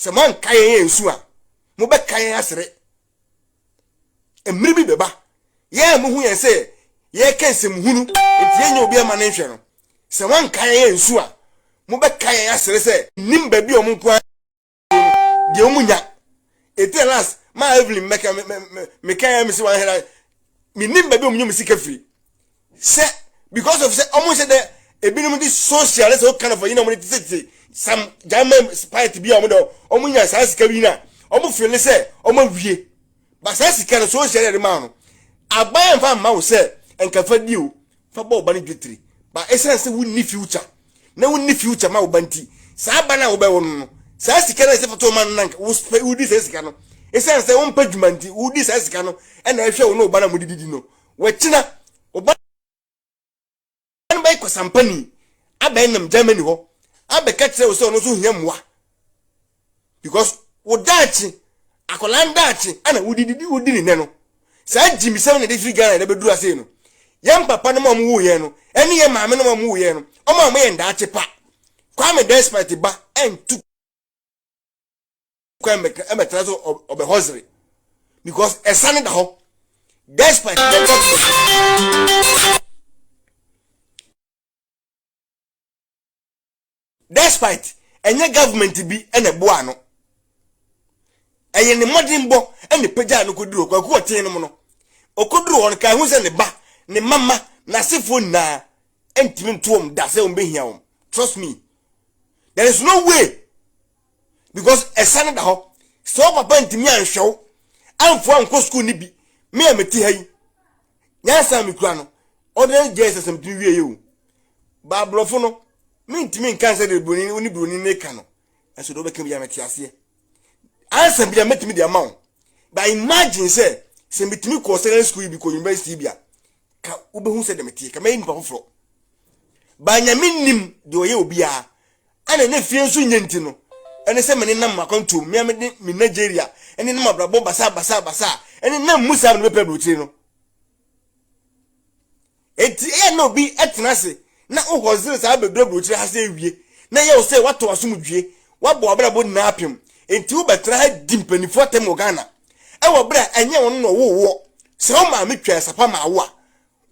se man kaye ensu a mo be kaye asere emri bi beba ye mo hu yen se ye kensem hunu enti enye obi ama ne hwe no se man kaye ensu a mo be kaye asere se nim ba bi o mo kwa de o munya etelas ma Evelyn me kaye me se wan hera me nim ba bi o munya me sika free se because of say almost say the ebinom this social so kind of you know money some German spite bi omo omunya sa sika wi na omo feel say omo wie ba sa sika no so share the man no aban fa ma wo say enkafa di o fa ba oba ne dwetri ba essence we ni future na we ni future ma oba nti sa ba na wo be wo no sa sika na se foto man nanka wo di sa sika no essence wo mpa dwuma nti wo di sa sika no e na ehwe wo no oba na mo didi no wachina oba by Kosampani, Abenham Germany ho, Abekatre was also him wa. Because Wodachi, Akolandachi, and would didn't know. Said Jimmy 7 free guy never do a seno. Young papa no more yeno, any young mamma no more yeno, or my man dachi pa. Kwame despite ba and took Kwame Emetrazo of a hosiery. Because a son in the home, despite despite any government be any boano. Any modern bo any pejano could do kwa tin no. Okudru on kai hu se ne ba ne mama na sefo na entimin tuom da se on be hia. Trust me. There is no way because a son da ho so papa ntimi anhwew amfo anko school ni bi me ameti hayi. Nyansa mi kura no ordinary Jesus am ti wie ye ba blofo no me cancer de bruni oni bruni ne kano eso do be kan bia metiase answer bia metimi dia mawo but imagine say se metimi ko secondary school bi ko university bia ka ubehu se de metie ka mai nipa foforo ba nya minnim de oye obia ana ne fie nso nyanti no ene se me ne nam akonto me me Nigeria ene nam abrabo basa ene nam musa no be pebro no eti e no bi etnase na ohozire sa bedro brochire ha se wie na ye o se wato asomdwie wabo obrabo na apem enti wo betra ha dimpanifo tem Ghana e wo bra enye won no wo se o ma me twa sapa ma wo a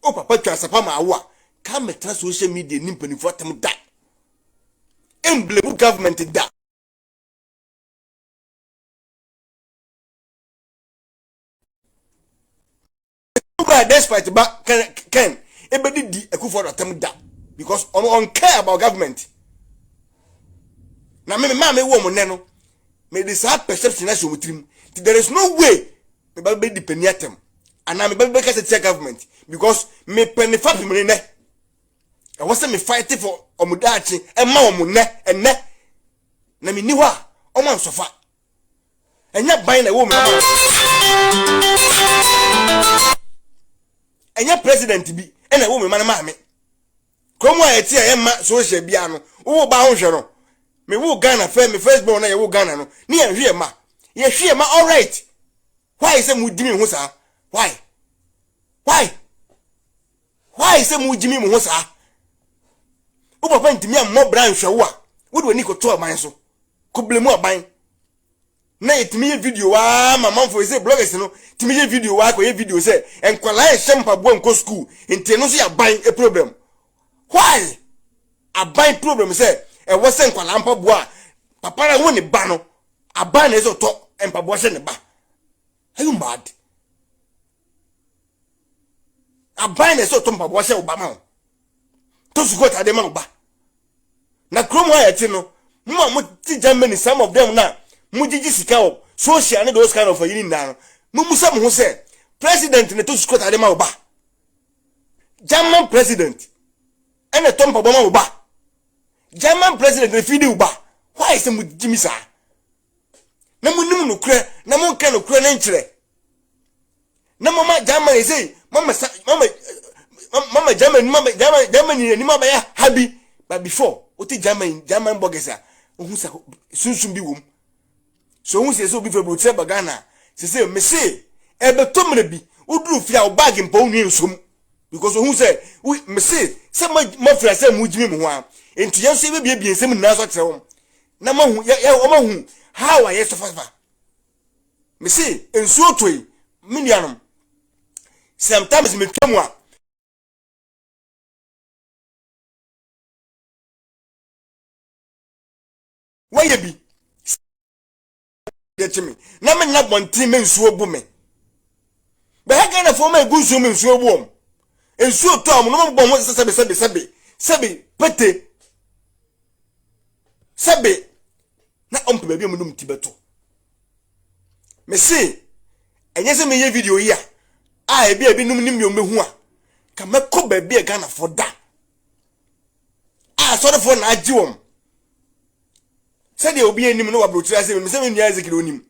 o papa twa sapa ma wo a ka metra social media ni mpanifo tem da emblem government da ba despite ba ken ebedi di ekufo tem da because on care about government. Now me woman neno me this perception as you trim. There is no way me be depend atem. And I me be case government because me penifap me ne. I was me fighting for omudachi e ma omune enne. Na me ni wa o man sofa. Enya ban na woman. Enya president bi e na woman man ma me. Komo eti ayema social bia no wo ba ho hwe no me wo Ghana fe me Facebook na ye wo Ghana no ni ye hwe ma all right why say mu dimi ho sa why say mu dimi ho sa wo papa ntimi am bran hwe wo a wo de ni ko to aban so ko blemu aban na yetimi ye video wa mama fo say bloggers no timi ye video wa ko ye video say enkwala ye shempa bo nko school enti no so ya ban e problem. Why? A buy problem say e wasn't kwalampa boa. Papa na woni ba no. A buy na so to empa boa ne ba. Are you mad? A buy na so to empa boa o ba ma. To su got ade ma ba. Na krom ha yeti no. Mo ti Germany some of them na mo gigi sika o. Social and those kind of yini na. Mo musa mo say president ne to su got ade ma ba. German president and a tompa boma uba. German president refidi uba. Why is mu Jimmy sa? Na mu nimu no kre, na mu kan no kre na nkyere. Na mama German say, mama German ni mama ya happy but before oti German bogesa ohun sa sunsun bi wom. So ohun se so bi fe bro tse bagana. Se me say e be tomre bi oduru fia o bag mpa onwie nsom. Because who say we me say some my friend say mu jimi mu ho a enti yen say be nsem na so kire wo na ma hu ya o ma hu how are you suffer me see ensuo toy million sometimes me twam a why be get me na me na bontin me nsuo bu me be ha kana fo ma gu nsuo me nsuo bu om ensuo to am no mo bo mo sebe pete sebe na ompe ba bi mu num tibeto me see enye se me ye video yi a ebi num nim yom mehu a ka mekọ ba bi e Ghana for da sorry for na agi wom said they will be any no wabrochi ase me say me nua Ezekiel onim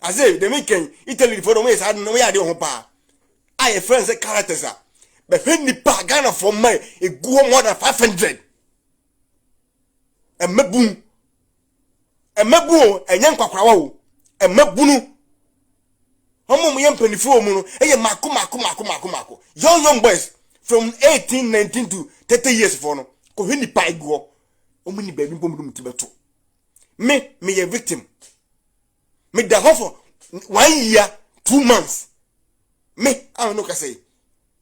ase the weekend Italy for no me say no we ade ho pa I friends say characters a be hwe nipa Ghana for my e go more than 500 emabu enye nkwakwawa wo emabunu homo mu yempanifo mu no eye mako young boys from 18 19 to 30 years for no ko hwe nipa ego omu ni ba bi mbom tibeto me a victim me da ho for 1 year 2 months me I no ka say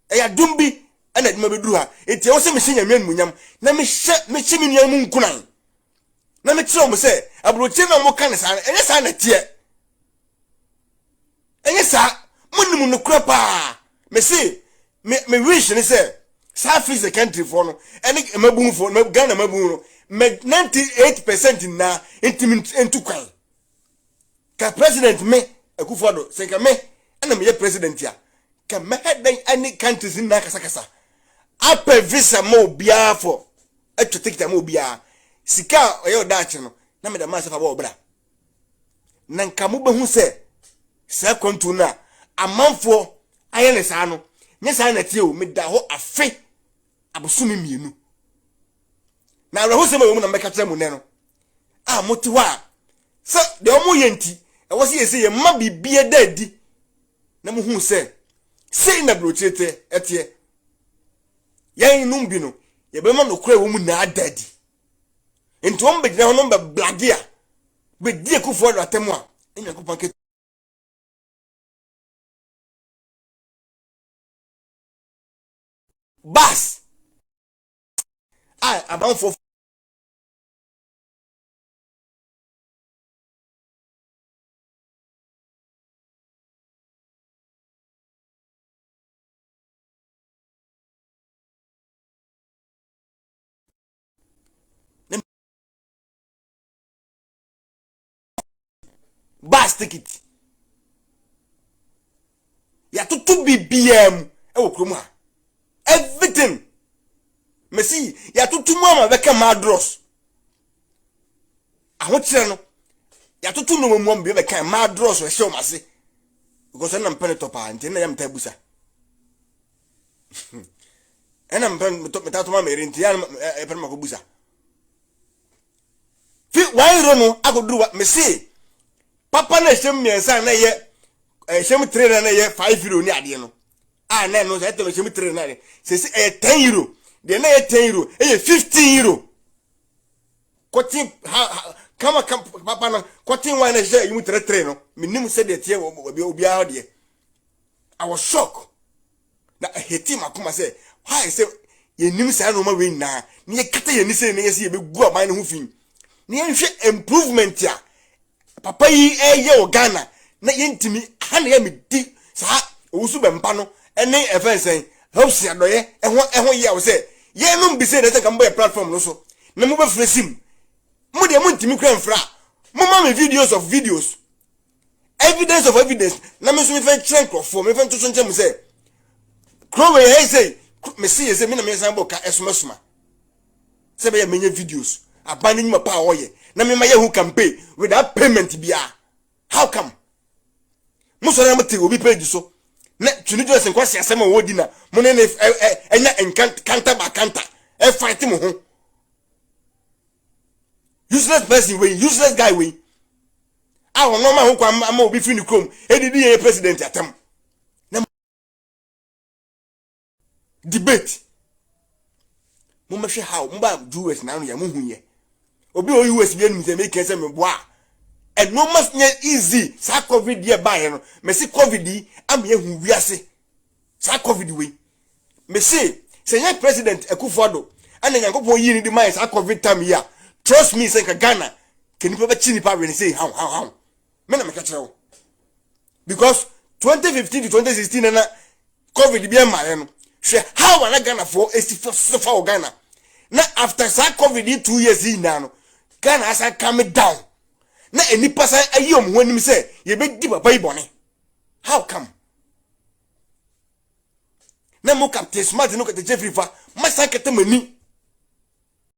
eya dumbi ana dima beduru ha enti wo se me hye nyame munyam na me hye me nuam nkunan na me kire mo se abroche na mo kan sa enye sa na tie enye sa munum no kura pa me say me wish ni say South is the country for no ene mabun for no Ghana mabun no 98% na into kwan ka president me Akufo-Addo senka me ana me president ya ka me head any countries in na kasa apa visa mo bia for to take time mo bia sika oyo dachi no na me da ma sefa ba obra na nka mo behu se sa kontu na amanfo ayele sa no nye sa na tie o me da ho afe abosumi mienu na rahu se mo na meka kire mu ne no moti wa so de omo yenti e wo se yesi ye ma bibie dadi na mo hu se sei na brochete etie yan num bi no ye be ma no kura wo mu na dadi enti wo mbe gina ho no be blagia be die Akufo-Addo atemu a enya ko panke bas about for bas ticket ya to BBM e wo krom ha everything Messi ya tutu mu ama beka madros ahotire no ya tutu no mu ambe beka madros we show mase because na mpene topa nti na ya mtabusa ena mpene to metato ma meri nti ya epene makobusa fi wairo no akoduru Messi papa na shem miensa na ye shem trainer na ye 5 euro ni ade no na no se to shem trainer na se 10 euro de na 10 euro 15 euro kotin kama papa na kotin wa na je yimu tre no minim se de tie obi a de I was shocked na heti makoma se why say ye nim say no ma we na ne kata ye ni se ne ye se ye be gu aban ne ho fin ne nhwe improvement ya papa yi ye o Ghana na ye ntimi ha na ye me di sa owusu be mpa no ene efensen helps ya doye ehho ye wo se ye no mbise de se ka mbo platform no so na mo be fresim mo de mo ntimi kra mfra mo ma me videos evidence of evidence na me so me fe train crofo me fe nto so ntem se krowe he say me see say me na me san bo ka esoma se be ye menye videos abani nyuma pa oye na me ma ye hu campaign without payment bia how come mo so na mo te obi page so na tunu jo se kwasi asema wodi na mo ne enya enkanta ba kanta e fight mo ho useless person we useless guy we awo no ma ho kwa ama obi fi ni krom edidi ye president atam na debate mo mehwe how mo ba US na no ya mo hu ye obi o US bi enu se make sense me boa and no must easy sa covid ye buy no me see covid yi am ye hu wiase sa covid we me see senior president Akufo-Addo and Nyankopon yi ni di man sa covid time ya trust me say Ghana can you be chinipa when say how me na me ka kire wo because 2015 to 2016 na covid be ma no hwe how na Ghana for for Ghana na after sa covid 2 years in now Ghana has come down na any person ayom ho anim say ye be di baba ibone how come na mo captain smart no kete Jeffrey fa masakete mani